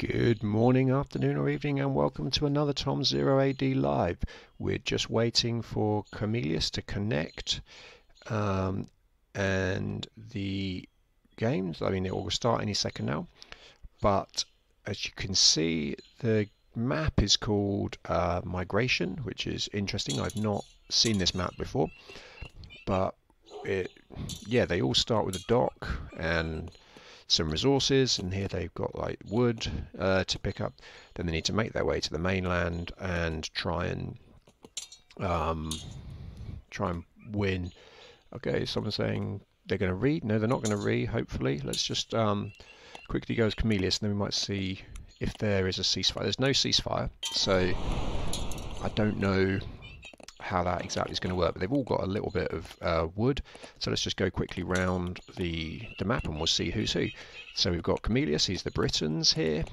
Good morning, afternoon or evening, and welcome to another Tom Zero AD Live. We're just waiting for Cornelius to connect, and the games, it will start any second now. But as you can see, the map is called Migration, which is interesting. I've not seen this map before, but they all start with a dock and some resources, and here they've got like wood to pick up. Then they need to make their way to the mainland and try and win. Okay, someone's saying they're going to read. No, they're not going to read. Hopefully, let's just quickly go as Cornelius, and then we might see if there is a ceasefire. There's no ceasefire, so I don't know how that exactly is going to work, but they've all got a little bit of wood, so let's just go quickly round the map and we'll see who's who. So we've got Cornelius, he's the Britons here.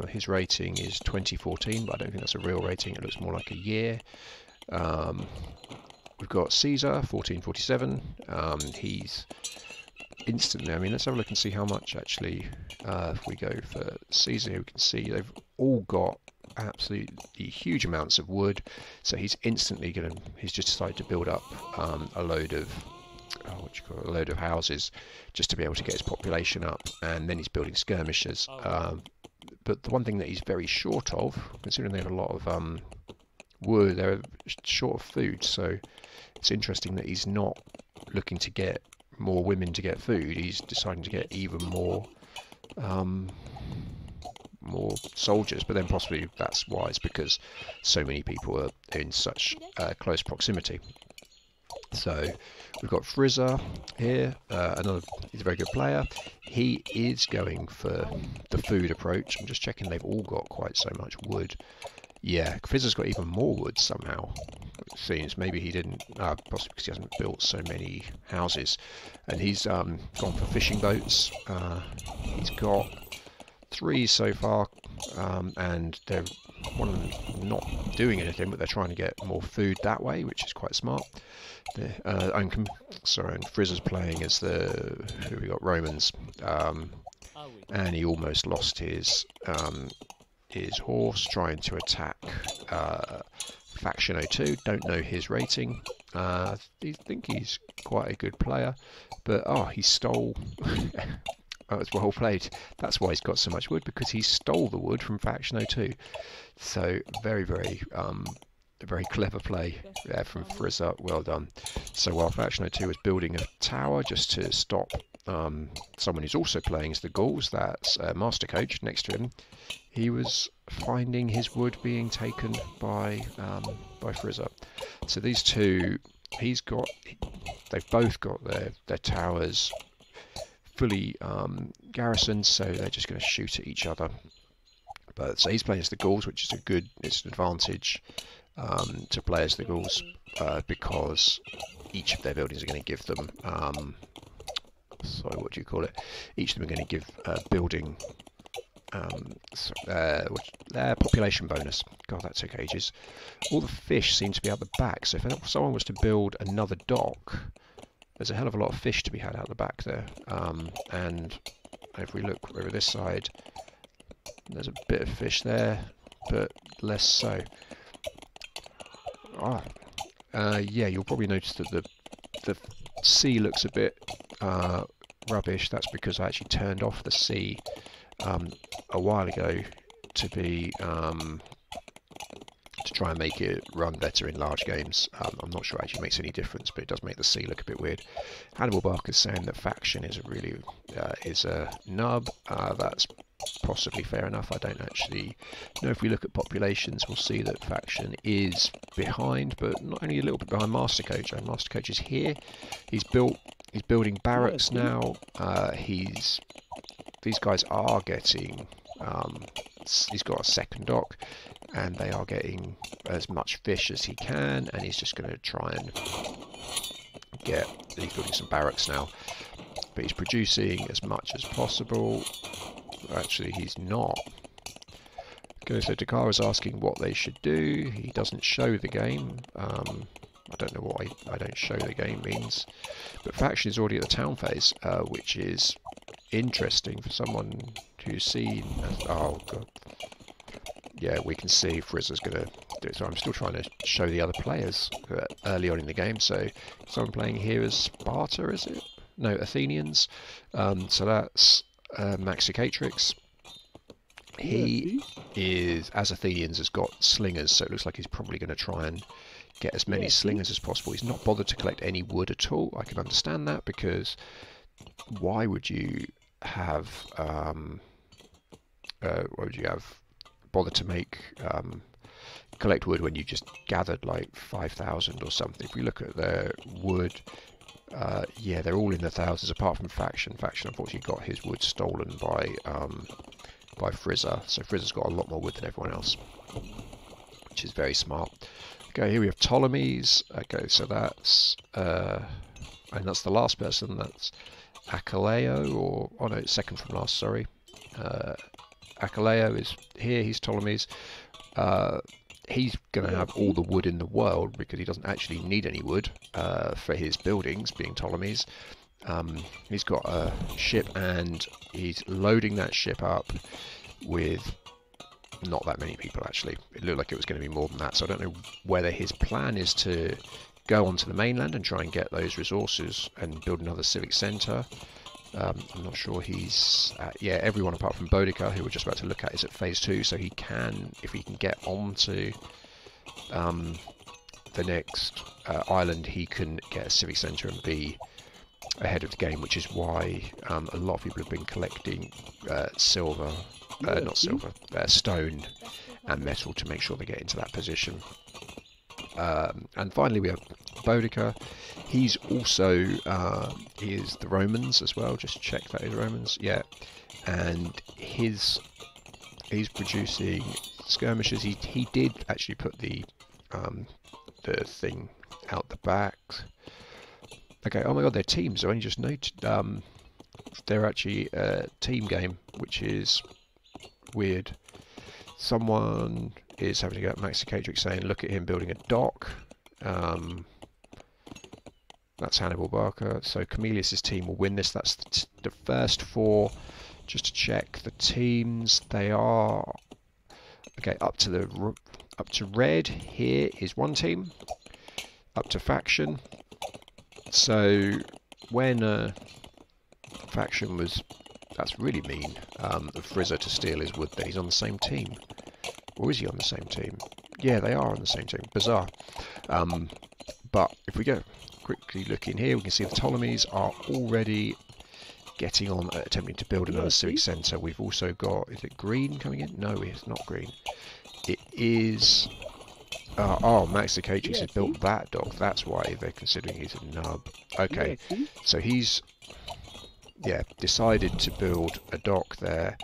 His rating is 2014, but I don't think that's a real rating, it looks more like a year. We've got Caesar, 1447. He's instantly, let's have a look and see how much actually. If we go for Caesar, we can see they've all got absolutely huge amounts of wood, so he's instantly he's just decided to build up a load of a load of houses just to be able to get his population up, and then he's building skirmishers. But the one thing that he's very short of, considering they have a lot of wood, they're short of food, so it's interesting that he's not looking to get more women to get food. He's deciding to get even more soldiers, but then possibly that's wise because so many people are in such close proximity. So we've got Frizzer here, he's a very good player. He is going for the food approach. I'm just checking they've all got quite so much wood. Yeah, Frizzer's got even more wood somehow. It seems maybe he didn't, possibly because he hasn't built so many houses. And he's gone for fishing boats. He's got 3 so far, and they're one of them not doing anything, but they're trying to get more food that way, which is quite smart. And Frizzer's playing as who we got, Romans, and he almost lost his horse trying to attack Faction 02. Don't know his rating. I think he's quite a good player, but he stole. Oh, it's well played. That's why he's got so much wood, because he stole the wood from Faction 02. So very, very, very clever play there from Frizzer. Well done. So while Faction 02 was building a tower just to stop someone who's also playing as the Gauls, that's Master Coach next to him, he was finding his wood being taken by Frizzer. So these two, they've both got their towers fully garrisoned, so they're just going to shoot at each other. But so he's playing as the Gauls, which is it's an advantage to play as the Gauls, because each of their buildings are going to give them each of them are going to give building their population bonus. God, that took ages. All the fish seem to be out the back, so if someone was to build another dock, there's a hell of a lot of fish to be had out the back there. And if we look over this side, there's a bit of fish there, but less so. Yeah, you'll probably notice that the sea looks a bit rubbish. That's because I actually turned off the sea a while ago to try and make it run better in large games. I'm not sure it actually makes any difference, but it does make the sea look a bit weird. Hannibal Barker's saying that Faction is a nub. That's possibly fair enough. I don't actually know. If we look at populations, we'll see that Faction is behind, but not only a little bit behind Master Coach. And Master Coach is here. He's building barracks now. These guys are getting. He's got a second dock, and they are getting as much fish as he can, and he's just going to try and he's building some barracks now, but he's producing as much as possible. Actually, he's not. Okay, so Dakar is asking what they should do. He doesn't show the game. I don't know what I don't show the game means, but Faction is already at the town phase, which is interesting for someone who's seen as, oh god, yeah, we can see Frizzer's going to do it. So I'm still trying to show the other players early on in the game. So someone playing here as Sparta, is it? No, Athenians. So that's Maxicatrix. He is, as Athenians, has got slingers, so it looks like he's probably going to try and get as many slingers as possible. He's not bothered to collect any wood at all. I can understand that, because why would you have bother to make collect wood when you just gathered like 5,000 or something? If we look at their wood, yeah, they're all in the thousands apart from Faction. Faction unfortunately got his wood stolen by Frizzer, so Frizzer's got a lot more wood than everyone else, which is very smart. Okay, here we have Ptolemies. Okay, so that's and that's the last person. That's Akaleo, or oh no, it's second from last. Sorry, Akaleo is here. He's Ptolemies. He's going to have all the wood in the world because he doesn't actually need any wood for his buildings, being Ptolemies. He's got a ship and he's loading that ship up with not that many people actually. It looked like it was going to be more than that, so I don't know whether his plan is to go onto the mainland and try and get those resources and build another civic centre. I'm not sure he's at, yeah, everyone apart from Boudica, who we're just about to look at, is at phase 2, so he can, if he can get onto the next island, he can get a civic centre and be ahead of the game, which is why a lot of people have been collecting silver, not silver, stone and metal to make sure they get into that position. And finally we have Boudica. He's also he is the Romans as well. Just check that is Romans, yeah. And he's producing skirmishes. He did actually put the thing out the back. Okay, oh my god, they're teams. I only just noted they're actually a team game, which is weird. Someone is having to go at Maxicatrix saying, look at him building a dock. That's Hannibal Barker. So Camelius's team will win this. That's the first 4. Just to check the teams, they are okay. Up to red here is one team. Up to faction. So when faction was, that's really mean of Frizzer to steal his wood. Then he's on the same team, or is he on the same team? Yeah, they are on the same team. Bizarre. But if we go quickly look in here, we can see the Ptolemies are already getting on, attempting to build another civic centre. We've also got, is it green coming in? No, it's not green. It is. Oh, Maxicatrix has built that dock. That's why they're considering he's a nub. Okay, so he's decided to build a dock there.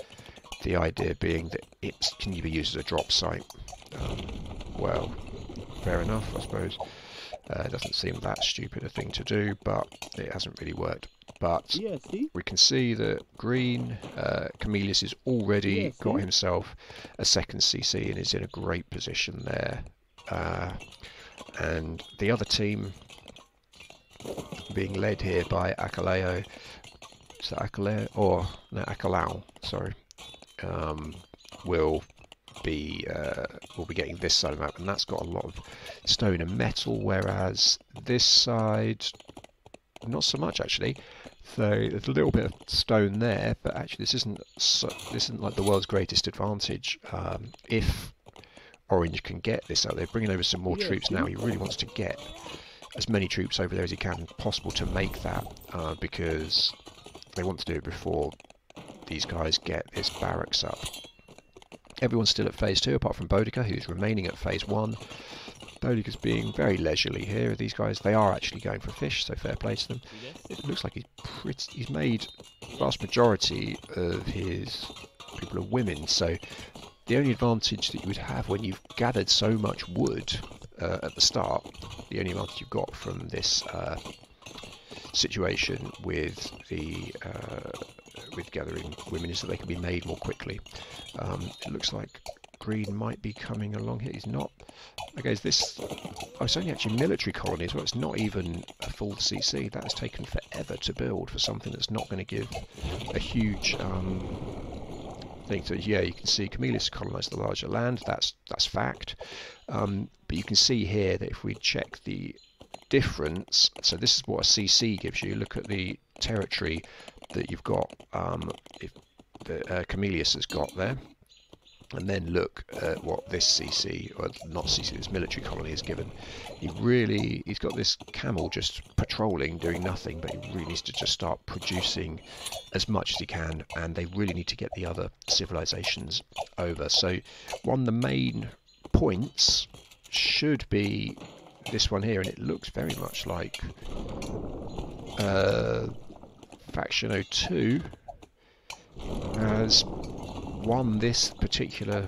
The idea being that it can be used as a drop site. Well, fair enough, I suppose. It doesn't seem that stupid a thing to do, but it hasn't really worked. But we can see that green, Camelius has already got himself a second CC and is in a great position there. And the other team being led here by Akaleo, so Akaleo, or no, Akalao, sorry, will be getting this side of the map, and that's got a lot of stone and metal, whereas this side not so much actually. So there's a little bit of stone there, but actually this isn't like the world's greatest advantage. If Orange can get this out, they're bringing over some more troops now. He really wants to get as many troops over there as he can possible to make that, because they want to do it before these guys get this barracks up. Everyone's still at phase 2 apart from Boudica, who's remaining at phase 1. Boudica's being very leisurely here. These guys, they are actually going for fish, so fair play to them. It looks like he's made the vast majority of his people are women, so the only advantage that you would have when you've gathered so much wood at the start, the only advantage you've got from this situation with the with gathering women is that they can be made more quickly. It looks like green might be coming along here. He's not. Okay, is this? Oh, it's only actually military colony as well. It's not even a full CC. That has taken forever to build for something that's not going to give a huge thing. So yeah, you can see Camillus colonised the larger land. That's fact. But you can see here that if we check the difference, so this is what a CC gives you. Look at the territory that you've got, if the Camillus has got there, and then look at what this CC, or not CC, this military colony is given. He's got this camel just patrolling, doing nothing, but he really needs to just start producing as much as he can, and they really need to get the other civilizations over. So one of the main points should be this one here, and it looks very much like Faction 02 has won this particular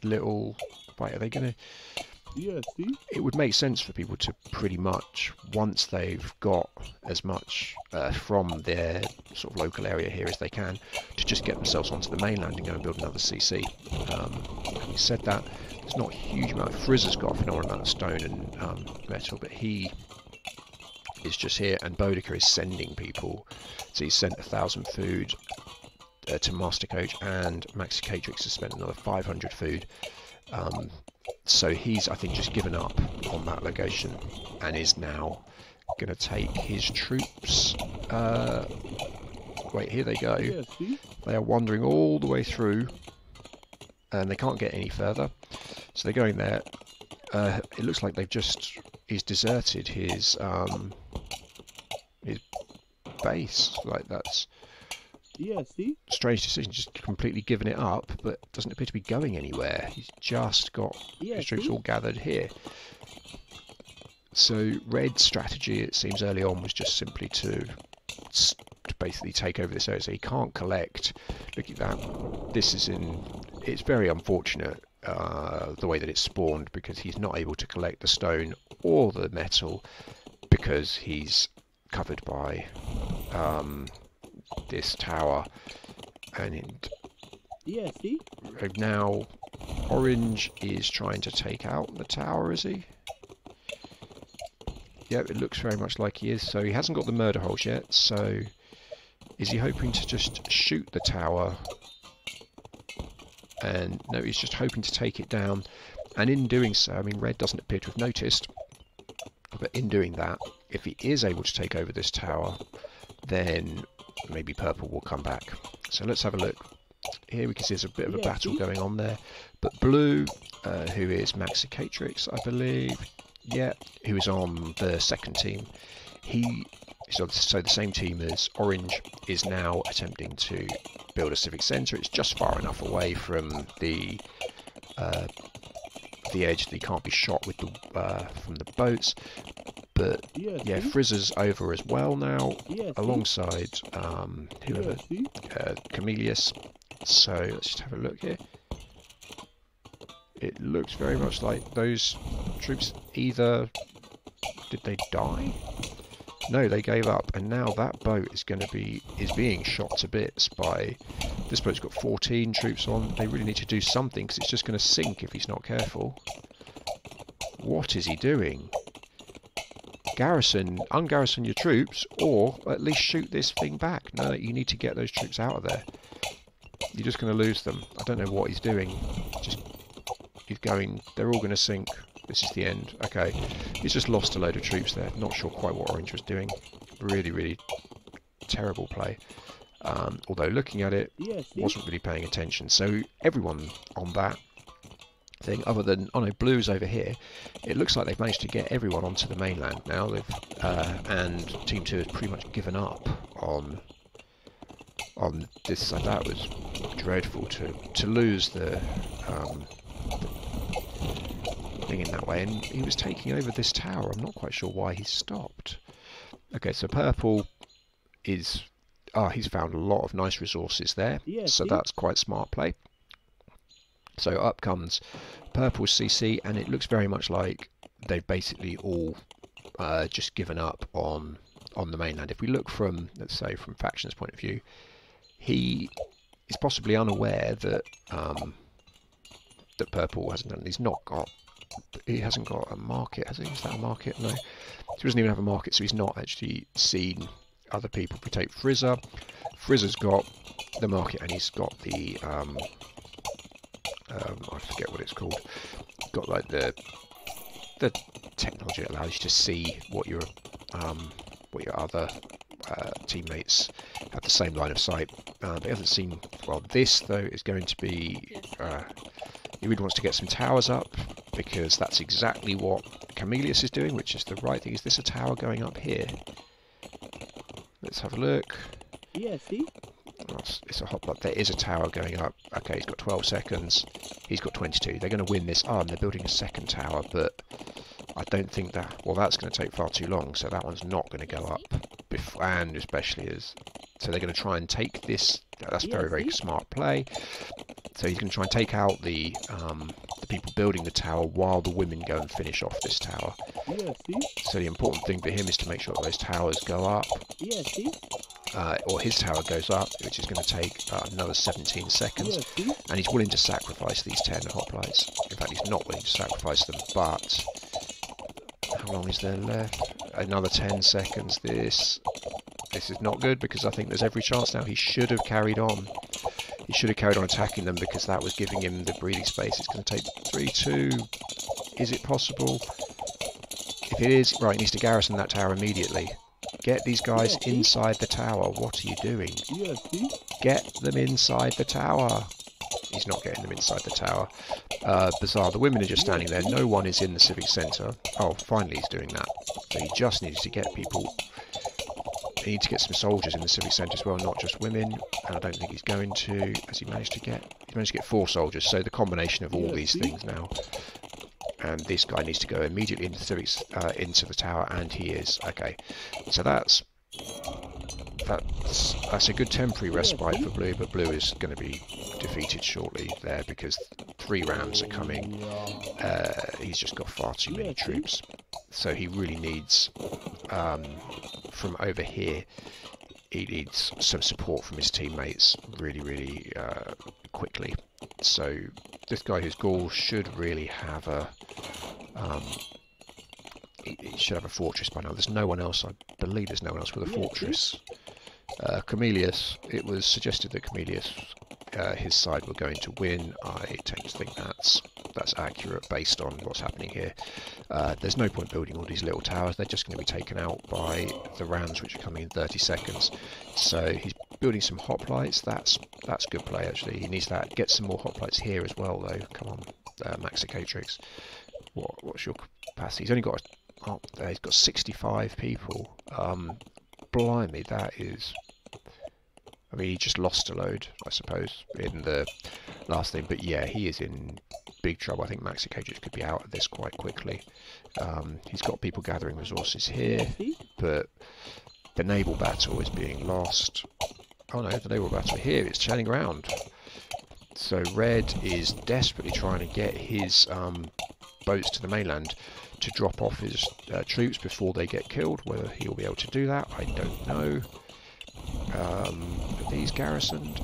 little... Right, are they going to... Yeah, see? It would make sense for people to pretty much, once they've got as much from their sort of local area here as they can, to just get themselves onto the mainland and go and build another CC. Having said that, there's not a huge amount. Frizzer's got a phenomenal amount of stone and metal, but he is just here, and Boudica is sending people. So he's sent 1,000 food to Master Coach, and Maxi Catrix has spent another 500 food. So he's, I think, just given up on that location and is now going to take his troops. Wait, here they go. Yeah, see? They are wandering all the way through, and they can't get any further. So they're going there. It looks like he's deserted his base. Like, that's... Yeah, see? Strange decision, just completely given it up, but doesn't appear to be going anywhere. He's just got his troops all gathered here. So Red's strategy, it seems early on, was just simply to basically take over this area. So he can't collect. Look at that. It's very unfortunate the way that it's spawned, because he's not able to collect the stone or the metal because he's covered by this tower. And yeah, see? Now Orange is trying to take out the tower, is he? Yep, it looks very much like he is. So he hasn't got the murder holes yet, so is he hoping to just shoot the tower? And no, he's just hoping to take it down, and in doing so, I mean, Red doesn't appear to have noticed, but in doing that, if he is able to take over this tower, then maybe Purple will come back. So let's have a look. Here we can see there's a bit of a battle going on there, but Blue, who is Maxi Catrix, I believe, yeah, who is on the second team, so the same team as Orange is now attempting to build a civic centre. It's just far enough away from the edge that he can't be shot with from the boats. But yeah, Frizzer's over as well now, alongside whoever, Camillus. So let's just have a look here. It looks very much like those troops either... Did they die? No, they gave up, and now that boat is being shot to bits by... This boat's got 14 troops on. They really need to do something, because it's just going to sink if he's not careful. What is he doing? Ungarrison your troops, or at least shoot this thing back. No, you need to get those troops out of there. You're just going to lose them. I don't know what he's doing. He's going... They're all going to sink. This is the end. Okay, he's just lost a load of troops there. Not sure quite what Orange was doing. Really, really terrible play. Although looking at it, wasn't really paying attention. So everyone on that thing, other than... Oh no, Blue's over here. It looks like they've managed to get everyone onto the mainland now. And Team 2 has pretty much given up on this. So that was dreadful to lose the thing in that way. And he was taking over this tower. I'm not quite sure why he stopped. Okay, so Purple is... he's found a lot of nice resources there. So that's quite smart play. So up comes Purple's CC, and it looks very much like they've basically all just given up on the mainland. If we look from, let's say, from Faction's point of view, he is possibly unaware that that Purple hasn't done. He hasn't got a market, has he? Is that a market? No. He doesn't even have a market, so he's not actually seen other people. If we take Frizzer, Frizzer's got market, and he's got the I forget what it's called. Got like the technology that allows you to see what your other teammates have the same line of sight. But he hasn't seen. Well, this though is going to be. He really wants to get some towers up because that's exactly what Chameleus is doing, which is the right thing. Is this a tower going up here? Let's have a look. Yeah, see? It's a hot block. There is a tower going up. Okay, he's got 12 seconds. He's got 22. They're going to win this. Oh, and they're building a second tower, but I don't think that... Well, that's going to take far too long, so that one's not going to go up. And especially as... So they're going to try and take this... That's very, very smart play. So he's going to try and take out the people building the tower while the women go and finish off this tower. Yeah, see? So the important thing for him is to make sure that those towers go up. Yeah, see? Or his tower goes up, which is going to take another 17 seconds. Yeah, and he's willing to sacrifice these 10 hoplites. In fact, he's not willing to sacrifice them, but... How long is there left? Another 10 seconds. This is not good, because I think there's every chance now he should have carried on. He should have carried on attacking them, because that was giving him the breathing space. It's going to take 3, 2... Is it possible? If it is, right, he needs to garrison that tower immediately. Get these guys inside the tower. What are you doing? Yeah, see? Get them inside the tower. He's not getting them inside the tower. Bizarre. The women are just standing there. No one is in the civic centre. Oh, finally he's doing that. So he just needs to get people... He needs to get some soldiers in the civic centre as well, not just women. And I don't think he's going to... Has he managed to get... He's managed to get 4 soldiers. So the combination of all these things now... And this guy needs to go immediately into the civics, into the tower, and he is. Okay, so that's a good temporary respite for Blue, but Blue is going to be defeated shortly there because 3 rounds are coming. He's just got far too many troops, so he really needs from over here. He needs some support from his teammates really, really quickly. So this guy who's Gaul should really have a he should have a fortress by now. There's no one else. I believe there's no one else with a fortress. Chameleus. It was suggested that Chameleus, his side, were going to win. I tend to think that's accurate based on what's happening here. There's no point building all these little towers. They're just going to be taken out by the rounds which are coming in 30 seconds. So he's building some hoplites. That's good play actually. He needs that. Get some more hoplites here as well though. Come on, Maxicatrix. What's your capacity? He's only got he's got 65 people. Blimey, that is... I mean, he just lost a load, I suppose, in the last thing. But yeah, he is in big trouble. I think Maxicatrix could be out of this quite quickly. He's got people gathering resources here, but the naval battle is being lost. Oh no, the naval battle here is turning around. So Red is desperately trying to get his boats to the mainland to drop off his troops before they get killed. Whether he'll be able to do that, I don't know. Are these garrisoned?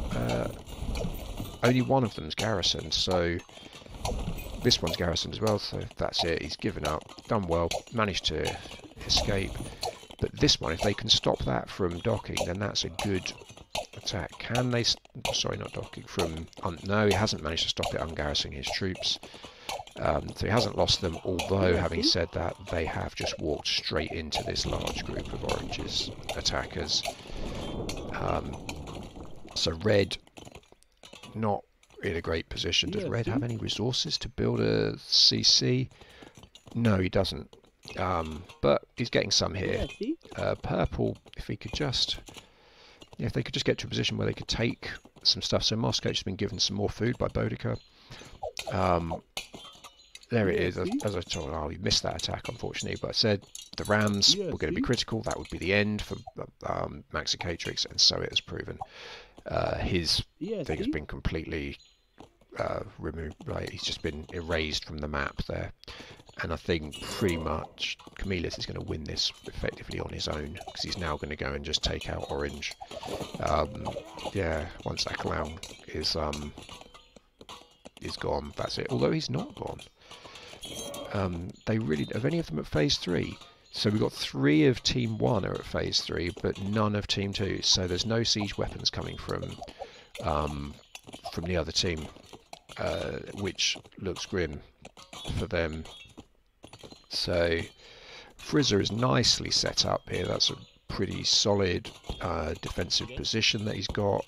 Only one of them's garrisoned, so this one's garrisoned as well, so that's it. He's given up, done well, managed to escape. But this one, if they can stop that from docking, then that's a good attack. Can they... Sorry, not docking. From... no, he hasn't managed to stop it ungarrisoning his troops. So he hasn't lost them, although, having said that, they have just walked straight into this large group of Orange's attackers. So Red, not in a great position. Does Red have any resources to build a CC? No, he doesn't. But he's getting some here. Purple, if he could just... if they could just get to a position where they could take some stuff. So Moscow has been given some more food by Boudica. There it is. As I told you, we missed that attack, unfortunately. But I said the Rams were going to be critical. That would be the end for Maxicatrix, and so it has proven. His thing has been completely removed. Right, he's just been erased from the map there. And I think pretty much Chameleus is going to win this effectively on his own, because he's now going to go and just take out Orange. Yeah, once that clown is gone, that's it. Although he's not gone. They really... Have any of them at phase 3? So we've got 3 of Team 1 are at phase 3, but none of Team 2. So there's no siege weapons coming from from the other team, which looks grim for them. So Frizzer is nicely set up here. That's a pretty solid defensive position that he's got.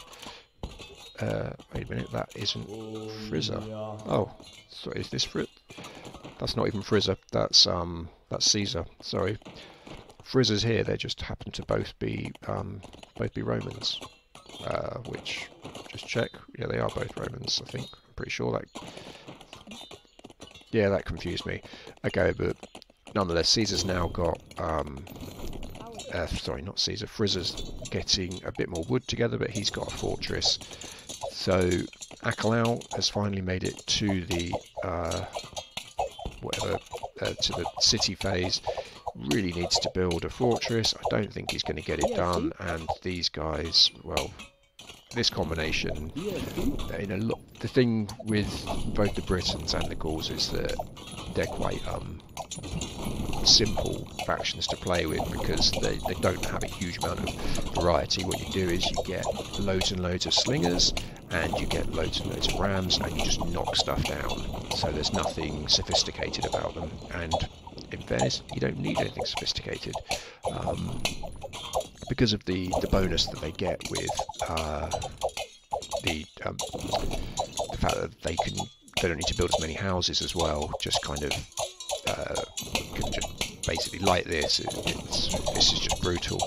Wait a minute, that isn't Frizzer. Oh, so is this Frizzer? That's not even Frizzer. That's Caesar. Sorry, Frizzer's here. They just happen to both be Romans. Which, just check. Yeah, they are both Romans. I think. I'm pretty sure that. Yeah, that confused me. Okay, but nonetheless, Caesar's now got. Sorry, not Caesar. Frizzer's getting a bit more wood together, but he's got a fortress. So Akalau has finally made it to the to the city phase. Really needs to build a fortress. I don't think he's going to get it done. And these guys, well, this combination, the thing with both the Britons and the Gauls is that they're quite simple factions to play with, because they don't have a huge amount of variety. What you do is you get loads and loads of slingers, and you get loads and loads of rams, and you just knock stuff down. So there's nothing sophisticated about them, and in fairness, you don't need anything sophisticated, because of the bonus that they get with the fact that they don't need to build as many houses as well. Just kind of can just basically, like this. This is just brutal.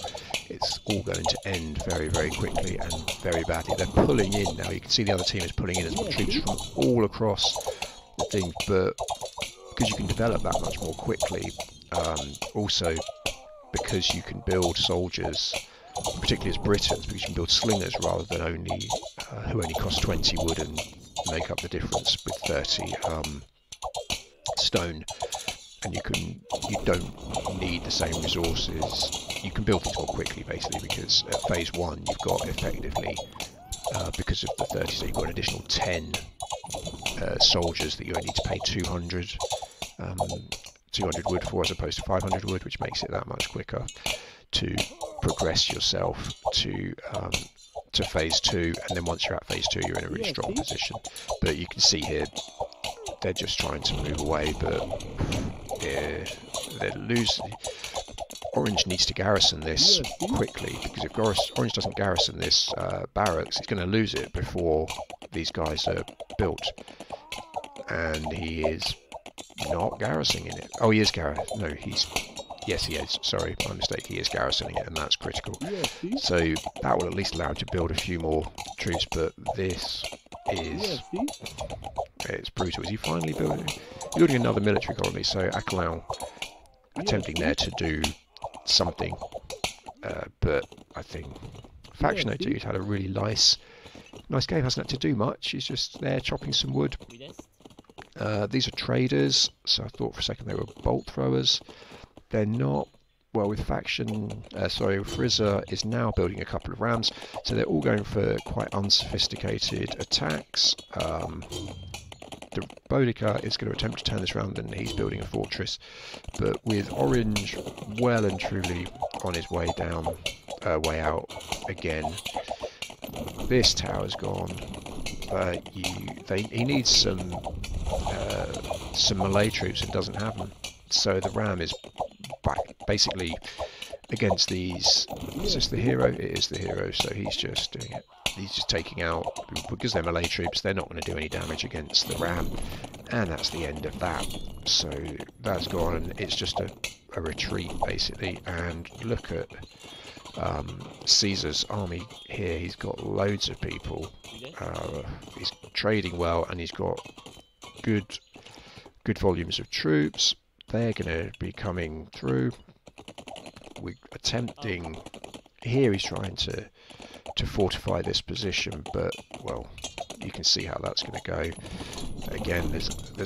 It's all going to end very, very quickly and very badly. They're pulling in now. You can see the other team is pulling in as troops from all across the thing, but because you can develop that much more quickly, also because you can build soldiers, particularly as Britons, because you can build slingers rather than who only cost 20 wood and make up the difference with 30 stone. And you don't need the same resources. You can build things more quickly, basically, because at phase 1 you've got effectively, because of the 30, so you've got an additional 10 soldiers that you only need to pay 200 wood for, as opposed to 500 wood, which makes it that much quicker to progress yourself to phase 2. And then once you're at phase 2, you're in a really strong position. But you can see here, they're just trying to move away, but they're losing. Orange needs to garrison this quickly, because if Orange doesn't garrison this barracks, he's going to lose it before these guys are built. And he is not garrisoning it. Oh, he is garrisoning. No, yes, he is. Sorry, my mistake. He is garrisoning it, and that's critical. So that will at least allow him to build a few more troops. But this is it's brutal. Is he finally building another military colony? So Akalau attempting there to do something, but I think Faction 02 has had a really nice game. Hasn't had to do much. He's just there chopping some wood. These are traders, so I thought for a second they were bolt throwers. They're not. Well, with Frizzer is now building a couple of rams, so they're all going for quite unsophisticated attacks. The Boudica is going to attempt to turn this round, and he's building a fortress. But with Orange well and truly on his way down, way out again, this tower's gone. He needs some melee troops and doesn't have them. So the ram is back basically against these. Is this the hero? It is the hero, so he's just doing it. He's just taking out, because they're melee troops, they're not going to do any damage against the ram, and that's the end of that. So that's gone, and it's just a retreat basically. And look at Caesar's army here. He's got loads of people. He's trading well, and he's got good volumes of troops. They're going to be coming through. We're attempting here. He's trying to fortify this position, but well, you can see how that's going to go. Again, this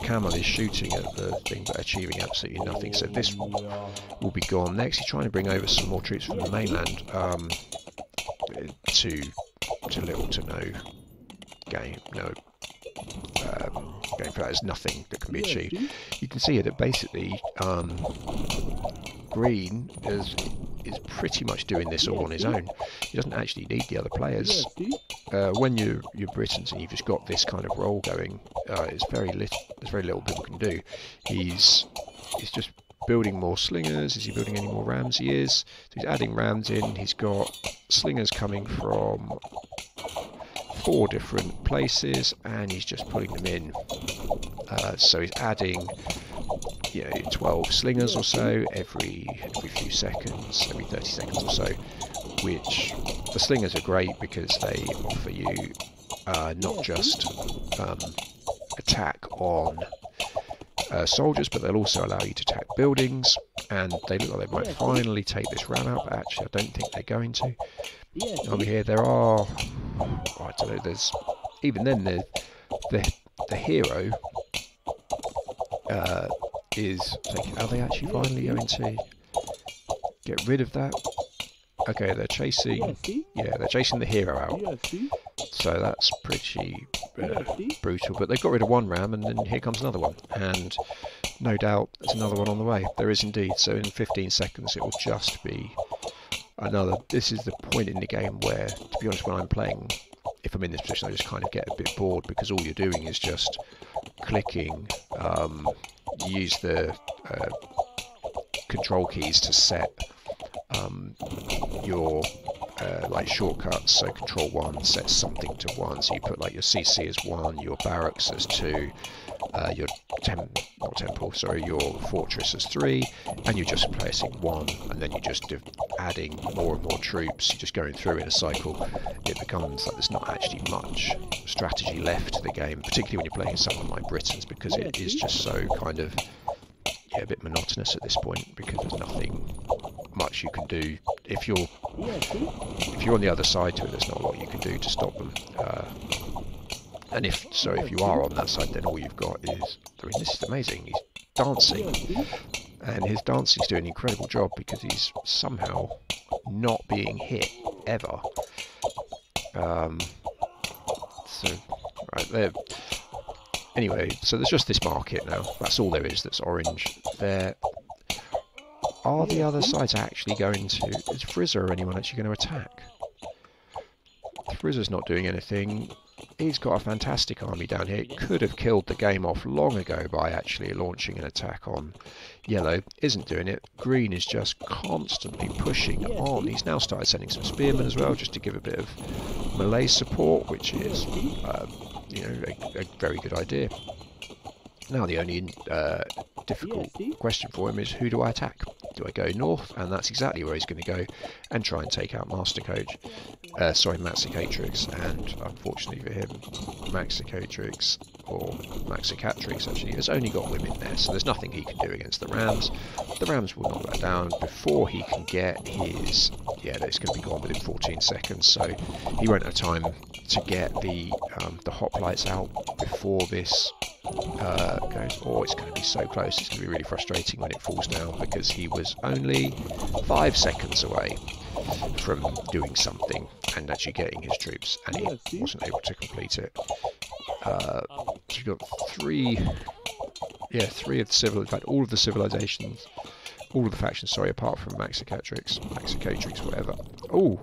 camel is shooting at the thing but achieving absolutely nothing, so this will be gone. Next he's trying to bring over some more troops from the mainland, to little to no gain. Going for that, there's nothing that can be achieved. You can see here that basically green is pretty much doing this all on his own. He doesn't actually need the other players. see? When you're Britons and you've just got this kind of role going, there's very little people can do. He's just building more slingers. Is he building any more rams? He is. So he's adding rams in. He's got slingers coming from 4 different places, and he's just putting them in. So he's adding, 12 slingers or so every few seconds, every 30 seconds or so. Which the slingers are great because they offer you not just attack on soldiers, but they'll also allow you to attack buildings, and they look like they might finally take this ram out, but actually I don't think they're going to. Over here there are, I don't know, there's, even then the hero is taking, are they actually finally going to get rid of that? Okay, they're chasing, they're chasing the hero out, so that's pretty brutal, but they've got rid of one ram, and then here comes another one, and no doubt there's another one on the way. There is indeed. So in 15 seconds it will just be another. This is the point in the game where, to be honest, when I'm playing, if I'm in this position, I just kind of get a bit bored, because all you're doing is just clicking. You use the control keys to set your like shortcuts. So control 1 sets something to 1, so you put like your CC as 1, your barracks as 2, your your fortress as 3, and you're just placing 1, and then you're just adding more and more troops. You're just going through in a cycle. It becomes like there's not actually much strategy left to the game, particularly when you're playing someone like Britons, because it is just so kind of a bit monotonous at this point, because there's nothing much you can do. If you're on the other side to it, there's not a lot you can do to stop them. And if you are on that side, then all you've got is, I mean, this is amazing. He's dancing, and his dancing's doing an incredible job, because he's somehow not being hit ever. So right there. Anyway, so there's just this market now. That's all there is. That's orange. There are the other sides actually going to. Is Frizzer or anyone actually going to attack? Frizzer's not doing anything. He's got a fantastic army down here. It could have killed the game off long ago by actually launching an attack on yellow. Isn't doing it. Green is just constantly pushing on. He's now started sending some spearmen as well, just to give a bit of melee support, which is a very good idea. Now the only difficult question for him is, who do I attack? Do I go north? And that's exactly where he's going to go, and try and take out Maxicatrix, and unfortunately for him, Maxicatrix, or Maxicatrix actually, has only got women there, so there's nothing he can do against the Rams. The Rams will knock that down before he can get his, it's going to be gone within 14 seconds, so he won't have time to get the hoplites out before this goes. Oh, it's going to be so close. It's going to be really frustrating when it falls down, because he was only 5 seconds away from doing something and actually getting his troops, and he wasn't able to complete it. So you've got three of the civil, in fact all of the civilizations, all of the factions, sorry, apart from Maxicatrix, whatever. Oh,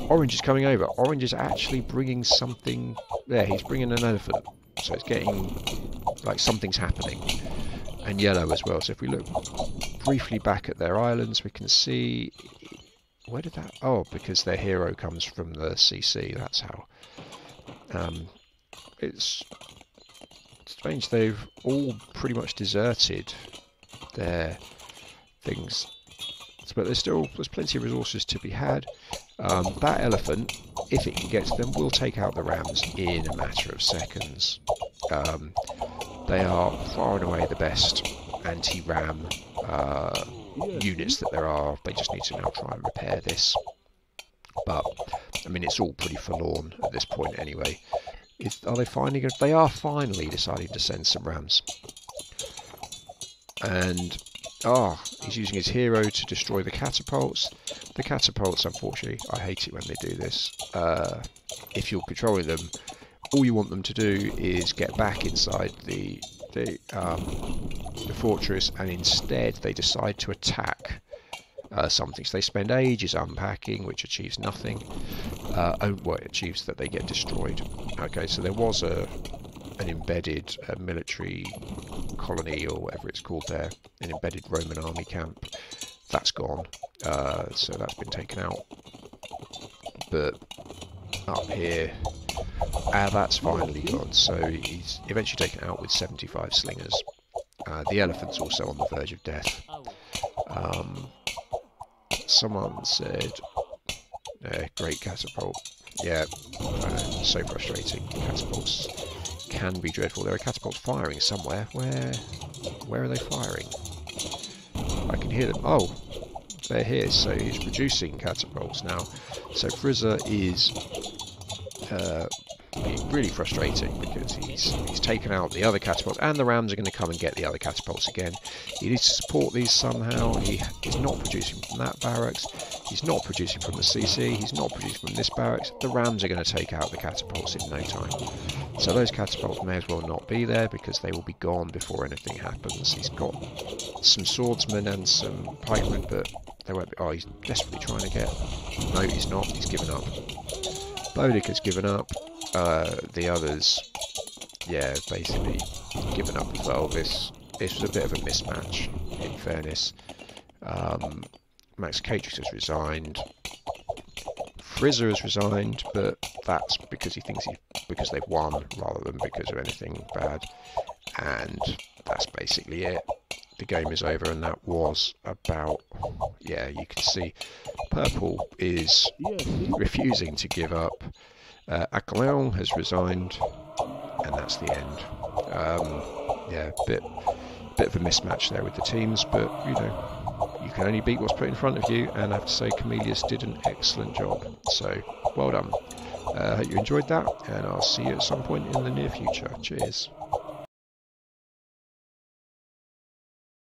Orange is coming over. Orange is actually bringing something. There, he's bringing an elephant. So it's getting like something's happening. And yellow as well. So if we look briefly back at their islands, we can see, where did that? Oh, because their hero comes from the CC. That's how. It's strange. They've all pretty much deserted their things, but there's plenty of resources to be had. That elephant, if it can get to them, will take out the Rams in a matter of seconds. They are far and away the best anti-ram units that there are. They just need to now try and repair this. But I mean, it's all pretty forlorn at this point anyway. Are they finally going? They are finally deciding to send some Rams. And he's using his hero to destroy the catapults. The catapults, unfortunately, I hate it when they do this. If you're controlling them, all you want them to do is get back inside the fortress, and instead they decide to attack Some things they spend ages unpacking, which achieves nothing. Well, it achieves that they get destroyed. Okay, so there was an embedded military colony, or whatever it's called there, an embedded Roman army camp. That's gone, so that's been taken out. But up here, that's finally gone, so he's eventually taken out with 75 slingers. The elephant's also on the verge of death. Someone said, great catapult. Yeah, so frustrating. Catapults can be dreadful. There are catapults firing somewhere. Where are they firing? I can hear them. Oh, they're here. So he's producing catapults now. So Frizzer is really frustrating because he's taken out the other catapults, and the rams are going to come and get the other catapults again. He needs to support these somehow. He is not producing from that barracks. He's not producing from the CC. He's not producing from this barracks. The rams are going to take out the catapults in no time. So those catapults may as well not be there because they will be gone before anything happens. He's got some swordsmen and some pikemen, but they won't be. Oh, he's desperately trying to get. No, he's not. He's given up. Bodic has given up. The others, yeah, basically given up as well. This was a bit of a mismatch, in fairness. Max Catrix has resigned. Frizzer has resigned, but that's because he thinks because they've won rather than because of anything bad. And that's basically it. The game is over, and that was about, yeah, you can see Purple is refusing to give up. Aquilon has resigned, and that's the end. Yeah, bit of a mismatch there with the teams, but you know, you can only beat what's put in front of you, and I have to say Camellias did an excellent job, so well done. I hope you enjoyed that, and I'll see you at some point in the near future. Cheers.